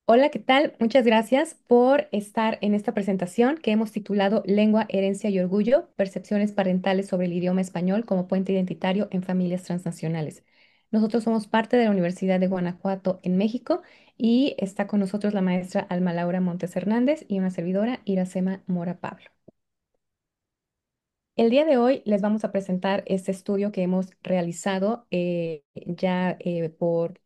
Hola, ¿qué tal? Muchas gracias por estar en esta presentación que hemos titulado Lengua, Herencia y Orgullo, Percepciones Parentales sobre el idioma español como puente identitario en familias transnacionales. Nosotros somos parte de la Universidad de Guanajuato en México y está con nosotros la maestra Alma Laura Montes Hernández y una servidora, Iracema Mora Pablo. El día de hoy les vamos a presentar este estudio que hemos realizado ya por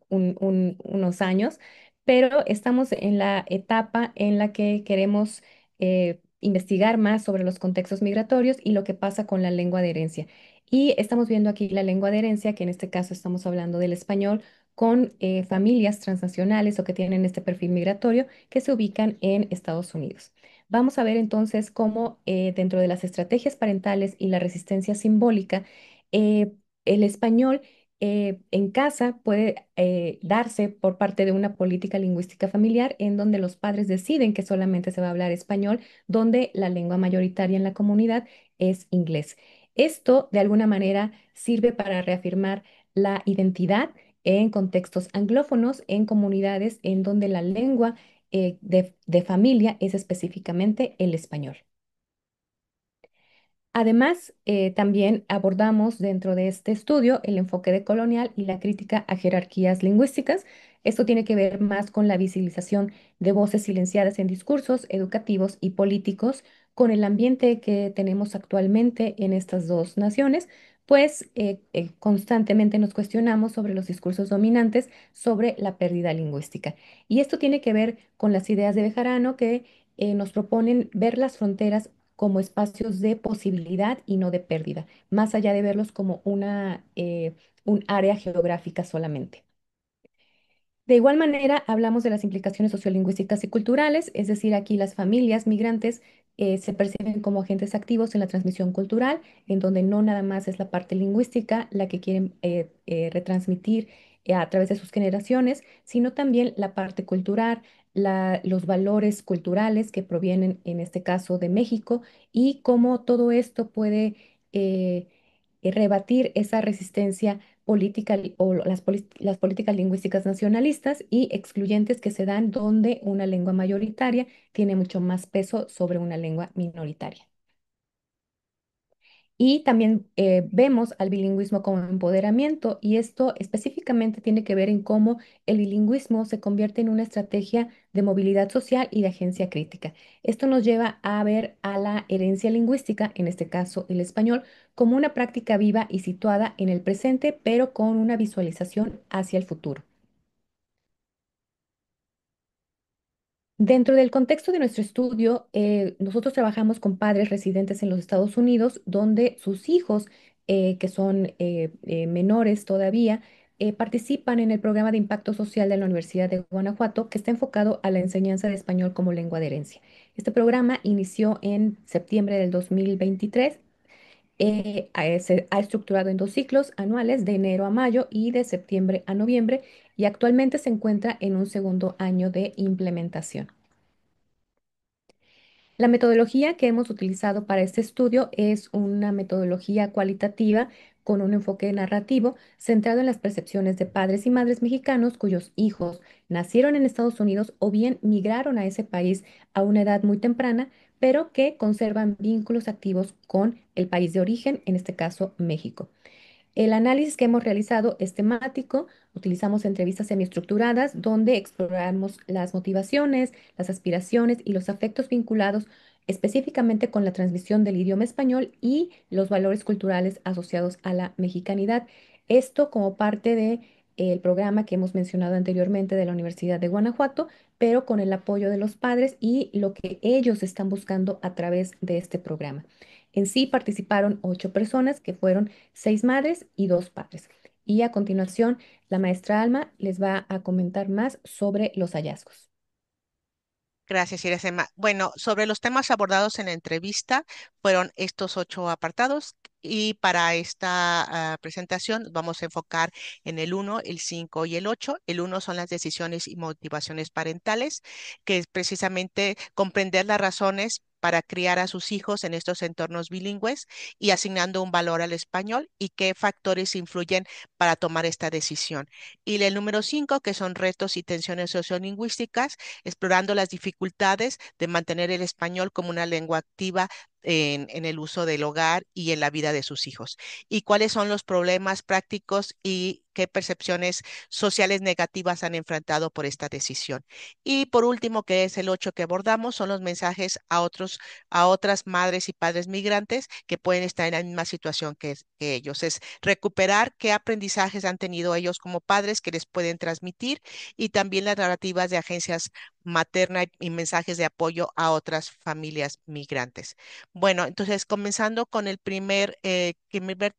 unos años, pero estamos en la etapa en la que queremos investigar más sobre los contextos migratorios y lo que pasa con la lengua de herencia. Y estamos viendo aquí la lengua de herencia, que en este caso estamos hablando del español, con familias transnacionales o que tienen este perfil migratorio que se ubican en Estados Unidos. Vamos a ver entonces cómo dentro de las estrategias parentales y la resistencia simbólica, el español en casa puede darse por parte de una política lingüística familiar en donde los padres deciden que solamente se va a hablar español, donde la lengua mayoritaria en la comunidad es inglés. Esto de alguna manera sirve para reafirmar la identidad en contextos anglófonos, en comunidades en donde la lengua de familia es específicamente el español. Además, también abordamos dentro de este estudio el enfoque decolonial y la crítica a jerarquías lingüísticas. Esto tiene que ver más con la visibilización de voces silenciadas en discursos educativos y políticos, con el ambiente que tenemos actualmente en estas dos naciones, pues constantemente nos cuestionamos sobre los discursos dominantes sobre la pérdida lingüística. Y esto tiene que ver con las ideas de Bejarano que nos proponen ver las fronteras como espacios de posibilidad y no de pérdida, más allá de verlos como un área geográfica solamente. De igual manera, hablamos de las implicaciones sociolingüísticas y culturales, es decir, aquí las familias migrantes se perciben como agentes activos en la transmisión cultural, en donde no nada más es la parte lingüística la que quieren retransmitir a través de sus generaciones, sino también la parte cultural, los valores culturales que provienen, en este caso, de México, y cómo todo esto puede eh, rebatir esa resistencia política o las políticas lingüísticas nacionalistas y excluyentes que se dan donde una lengua mayoritaria tiene mucho más peso sobre una lengua minoritaria. Y también vemos al bilingüismo como empoderamiento y esto específicamente tiene que ver en cómo el bilingüismo se convierte en una estrategia de movilidad social y de agencia crítica. Esto nos lleva a ver a la herencia lingüística, en este caso el español, como una práctica viva y situada en el presente, pero con una visualización hacia el futuro. Dentro del contexto de nuestro estudio, nosotros trabajamos con padres residentes en los Estados Unidos, donde sus hijos, que son menores todavía, participan en el programa de impacto social de la Universidad de Guanajuato, que está enfocado a la enseñanza de español como lengua de herencia. Este programa inició en septiembre del 2023. Se ha estructurado en dos ciclos anuales, de enero a mayo y de septiembre a noviembre, y actualmente se encuentra en un segundo año de implementación. La metodología que hemos utilizado para este estudio es una metodología cualitativa con un enfoque narrativo centrado en las percepciones de padres y madres mexicanos cuyos hijos nacieron en Estados Unidos o bien migraron a ese país a una edad muy temprana, pero que conservan vínculos activos con el país de origen, en este caso México. El análisis que hemos realizado es temático, utilizamos entrevistas semiestructuradas donde exploramos las motivaciones, las aspiraciones y los afectos vinculados específicamente con la transmisión del idioma español y los valores culturales asociados a la mexicanidad. Esto como parte de el programa que hemos mencionado anteriormente de la Universidad de Guanajuato, pero con el apoyo de los padres y lo que ellos están buscando a través de este programa. En sí participaron 8 personas, que fueron 6 madres y 2 padres. Y a continuación, la maestra Alma les va a comentar más sobre los hallazgos. Gracias, Iracema. Bueno, sobre los temas abordados en la entrevista fueron estos 8 apartados y para esta presentación nos vamos a enfocar en el 1, el 5 y el 8. El 1 son las decisiones y motivaciones parentales, que es precisamente comprender las razones para criar a sus hijos en estos entornos bilingües y asignando un valor al español y qué factores influyen para tomar esta decisión. Y el número 5, que son retos y tensiones sociolingüísticas, explorando las dificultades de mantener el español como una lengua activa en el uso del hogar y en la vida de sus hijos. Y cuáles son los problemas prácticos y qué percepciones sociales negativas han enfrentado por esta decisión. Y por último, que es el 8 que abordamos, son los mensajes a otras madres y padres migrantes que pueden estar en la misma situación que ellos. Es recuperar qué aprendizajes han tenido ellos como padres que les pueden transmitir y también las narrativas de agencias materna y mensajes de apoyo a otras familias migrantes. Bueno, entonces comenzando con el primer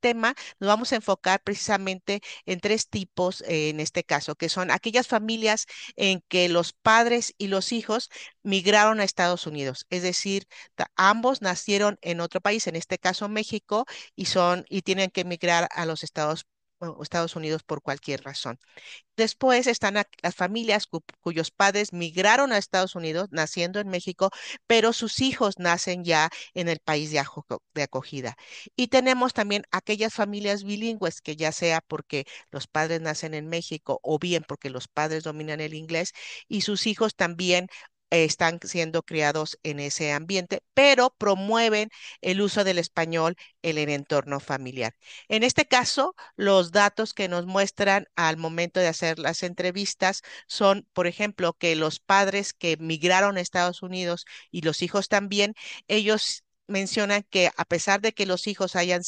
tema, nos vamos a enfocar precisamente en tres tipos en este caso, que son aquellas familias en que los padres y los hijos migraron a Estados Unidos, es decir, ambos nacieron en otro país, en este caso México, y tienen que emigrar a los Estados Unidos por cualquier razón. Después están las familias cuyos padres migraron a Estados Unidos, naciendo en México, pero sus hijos nacen ya en el país de acogida. Y tenemos también aquellas familias bilingües que ya sea porque los padres nacen en México o bien porque los padres dominan el inglés y sus hijos también están siendo criados en ese ambiente, pero promueven el uso del español en el entorno familiar. En este caso, los datos que nos muestran al momento de hacer las entrevistas son, por ejemplo, que los padres que migraron a Estados Unidos y los hijos también, ellos mencionan que a pesar de que los hijos hayan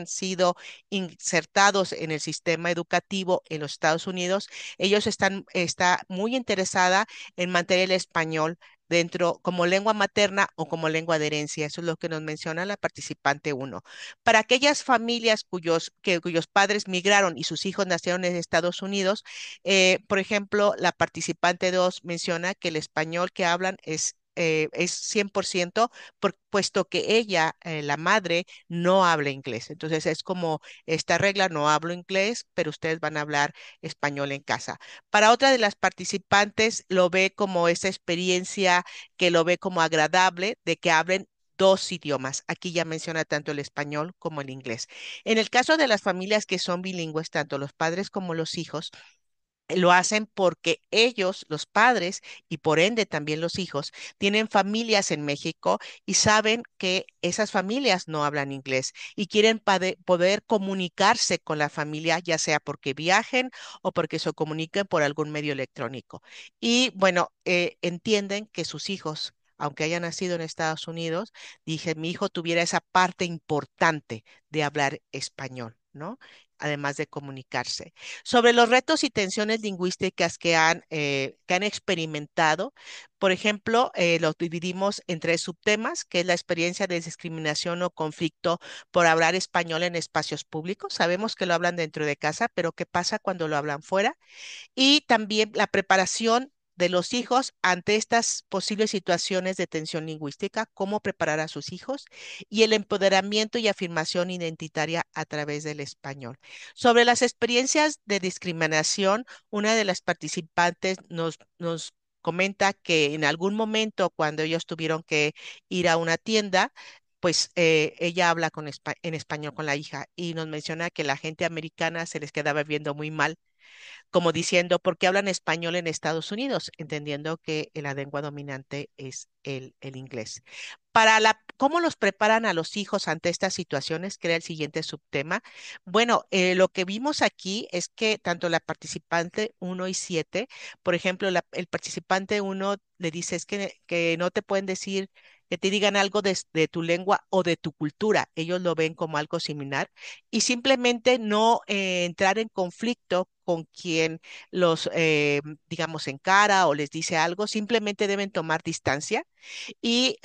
sido insertados en el sistema educativo en los Estados Unidos, está muy interesada en mantener el español dentro como lengua materna o como lengua de herencia. Eso es lo que nos menciona la participante uno. Para aquellas familias cuyos padres migraron y sus hijos nacieron en Estados Unidos, por ejemplo, la participante 2 menciona que el español que hablan es 100%, puesto que ella, la madre, no habla inglés. Entonces es como esta regla, no hablo inglés, pero ustedes van a hablar español en casa. Para otra de las participantes lo ve como esa experiencia que lo ve como agradable de que hablen dos idiomas. Aquí ya menciona tanto el español como el inglés. En el caso de las familias que son bilingües, tanto los padres como los hijos, lo hacen porque ellos, los padres y por ende también los hijos, tienen familias en México y saben que esas familias no hablan inglés y quieren poder comunicarse con la familia, ya sea porque viajen o porque se comuniquen por algún medio electrónico. Y bueno, entienden que sus hijos, aunque hayan nacido en Estados Unidos, dije, mi hijo tuviera esa parte importante de hablar español, ¿no? Además de comunicarse. Sobre los retos y tensiones lingüísticas que han experimentado, por ejemplo, los dividimos en tres subtemas, que es la experiencia de discriminación o conflicto por hablar español en espacios públicos. Sabemos que lo hablan dentro de casa, pero ¿qué pasa cuando lo hablan fuera? Y también la preparación de los hijos ante estas posibles situaciones de tensión lingüística, cómo preparar a sus hijos y el empoderamiento y afirmación identitaria a través del español. Sobre las experiencias de discriminación, una de las participantes nos comenta que en algún momento cuando ellos tuvieron que ir a una tienda, pues ella habla en español con la hija y nos menciona que la gente americana se les quedaba viendo muy mal como diciendo, ¿por qué hablan español en Estados Unidos? Entendiendo que la lengua dominante es el inglés. ¿Cómo los preparan a los hijos ante estas situaciones? Que era el siguiente subtema. Bueno, lo que vimos aquí es que tanto la participante uno y 7, por ejemplo, el participante uno le dice es que no te pueden decir que te digan algo de tu lengua o de tu cultura. Ellos lo ven como algo similar y simplemente no entrar en conflicto con quien digamos, encara o les dice algo, simplemente deben tomar distancia y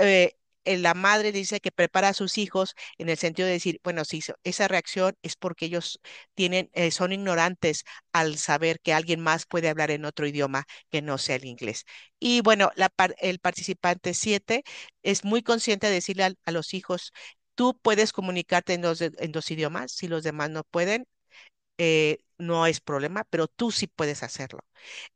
la madre dice que prepara a sus hijos en el sentido de decir, bueno, si esa reacción es porque ellos son ignorantes al saber que alguien más puede hablar en otro idioma que no sea el inglés. Y bueno, el participante 7 es muy consciente de decirle a los hijos, tú puedes comunicarte en dos idiomas, si los demás no pueden, no es problema, pero tú sí puedes hacerlo.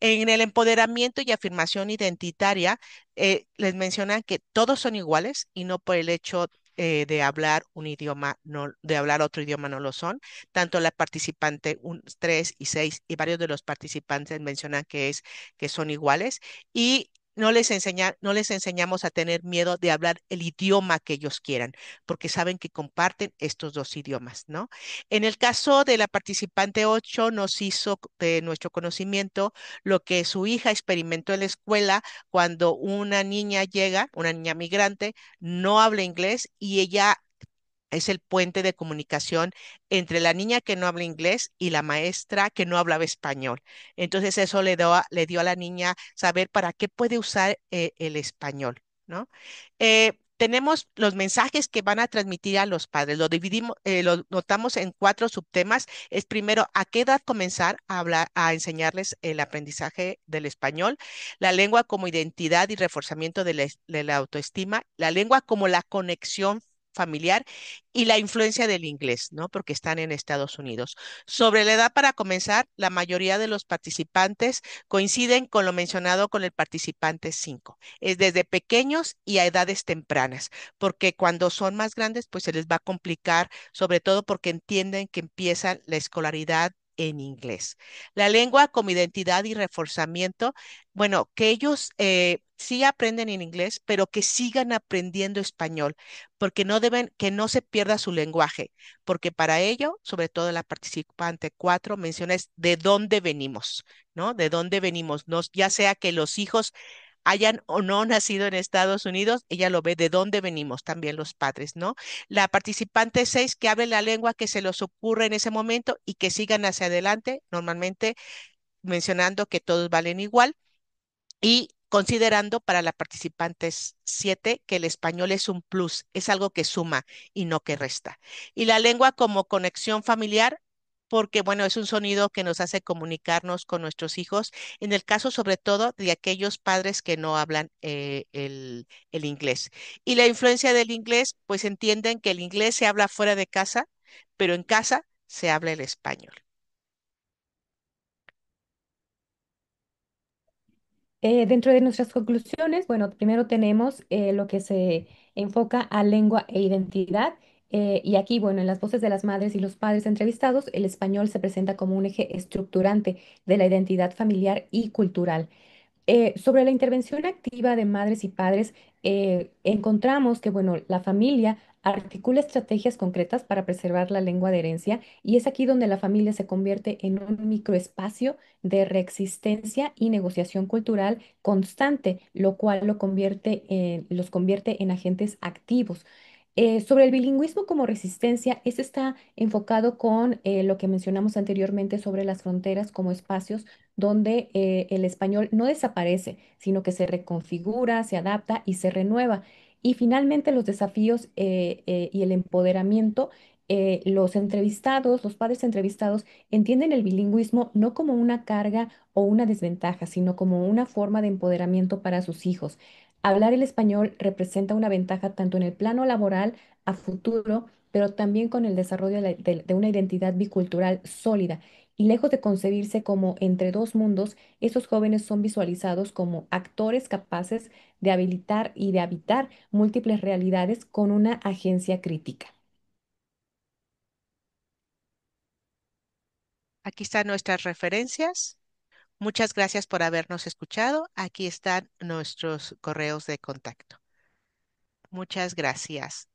En el empoderamiento y afirmación identitaria, les mencionan que todos son iguales y no por el hecho de hablar un idioma, no, de hablar otro idioma no lo son. Tanto la participante 3 y 6 y varios de los participantes mencionan que son iguales y no les enseñamos a tener miedo de hablar el idioma que ellos quieran, porque saben que comparten estos dos idiomas, ¿no? En el caso de la participante 8, nos hizo de nuestro conocimiento lo que su hija experimentó en la escuela cuando una niña llega, una niña migrante, no habla inglés y ella es el puente de comunicación entre la niña que no habla inglés y la maestra que no hablaba español. Entonces eso le dio a la niña saber para qué puede usar el español, ¿no? Tenemos los mensajes que van a transmitir a los padres. Lo dividimos, lo notamos en cuatro subtemas. Es primero, ¿a qué edad comenzar a hablar, a enseñarles el aprendizaje del español? La lengua como identidad y reforzamiento de la autoestima. La lengua como la conexión familiar y la influencia del inglés, ¿no? Porque están en Estados Unidos. Sobre la edad para comenzar, la mayoría de los participantes coinciden con lo mencionado con el participante 5. Es desde pequeños y a edades tempranas, porque cuando son más grandes, pues se les va a complicar, sobre todo porque entienden que empieza la escolaridad en inglés. La lengua como identidad y reforzamiento, bueno, que ellos sí aprenden en inglés, pero que sigan aprendiendo español porque no deben, que no se pierda su lenguaje, porque para ello, sobre todo la participante 4 menciona es de dónde venimos, ¿no? De dónde venimos, no, ya sea que los hijos hayan o no nacido en Estados Unidos, ella lo ve de dónde venimos, también los padres, ¿no? La participante 6 que hable la lengua que se les ocurre en ese momento y que sigan hacia adelante, normalmente mencionando que todos valen igual y considerando para la participante 7 que el español es un plus, es algo que suma y no que resta. Y la lengua como conexión familiar, porque bueno, es un sonido que nos hace comunicarnos con nuestros hijos, en el caso sobre todo de aquellos padres que no hablan el inglés. Y la influencia del inglés, pues entienden que el inglés se habla fuera de casa, pero en casa se habla el español. Dentro de nuestras conclusiones, bueno, primero tenemos lo que se enfoca a lengua e identidad. Y aquí, bueno, en las voces de las madres y los padres entrevistados, el español se presenta como un eje estructurante de la identidad familiar y cultural. Sobre la intervención activa de madres y padres, encontramos que, bueno, la familia articula estrategias concretas para preservar la lengua de herencia y es aquí donde la familia se convierte en un microespacio de reexistencia y negociación cultural constante, lo cual los convierte en agentes activos. Sobre el bilingüismo como resistencia, este está enfocado con lo que mencionamos anteriormente sobre las fronteras como espacios donde el español no desaparece, sino que se reconfigura, se adapta y se renueva. Y finalmente los desafíos y el empoderamiento, los entrevistados, los padres entrevistados, entienden el bilingüismo no como una carga o una desventaja, sino como una forma de empoderamiento para sus hijos. Hablar el español representa una ventaja tanto en el plano laboral a futuro, pero también con el desarrollo de una identidad bicultural sólida. Y lejos de concebirse como entre dos mundos, esos jóvenes son visualizados como actores capaces de habilitar y de habitar múltiples realidades con una agencia crítica. Aquí están nuestras referencias. Muchas gracias por habernos escuchado. Aquí están nuestros correos de contacto. Muchas gracias.